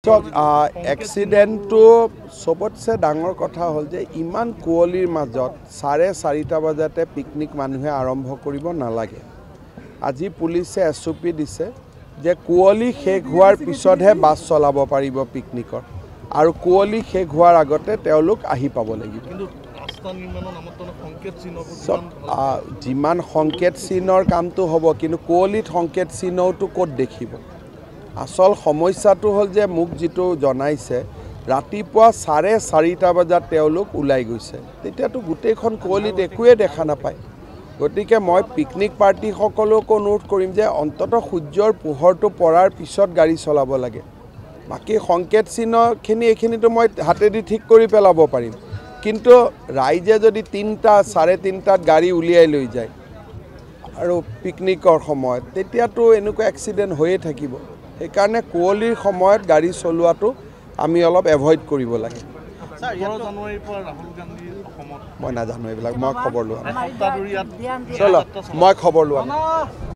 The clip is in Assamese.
চাওক এক্সিডেণ্টটো চবতছে ডাঙৰ কথা হ'ল যে ইমান কুঁৱলীৰ মাজত 4:30 বজাতে পিকনিক মানুহে আৰম্ভ কৰিব নালাগে। আজি পুলিচে SOP দিছে যে কুঁৱলী শেষ হোৱাৰ পিছতহে বাছ চলাব পাৰিব পিকনিকৰ, আৰু কুঁৱলী শেষ হোৱাৰ আগতে তেওঁলোক আহি পাব লাগিব। যিমান সংকেত চিহ্নৰ কামটো হ'ব, কিন্তু কুঁৱলীত সংকেত চিহ্নওতো ক'ত দেখিব? আচল সমস্যাটো হ'ল যে মোক যিটো জনাইছে ৰাতিপুৱা 4:30 বজাত তেওঁলোক ওলাই গৈছে, তেতিয়াতো গোটেইখন কুঁৱলীত একোৱে দেখা নাপায়। গতিকে মই পিকনিক পাৰ্টিসকলকো অনুৰোধ কৰিম যে অন্ততঃ সূৰ্যৰ পোহৰটো পৰাৰ পিছত গাড়ী চলাব লাগে। বাকী সংকেত চিহ্নখিনি এইখিনিতো মই হাতেদি ঠিক কৰি পেলাব পাৰিম, কিন্তু ৰাইজে যদি 3:30-3:30 গাড়ী উলিয়াই লৈ যায় আৰু পিকনিকৰ সময়ত, তেতিয়াতো এনেকুৱা এক্সিডেণ্ট হৈয়ে থাকিব। সেইকাৰণে কুঁৱলীৰ সময়ত গাড়ী চলোৱাটো আমি অলপ এভইড কৰিব লাগে। মই নাজানো এইবিলাক, মই খবৰ লোৱা নাই।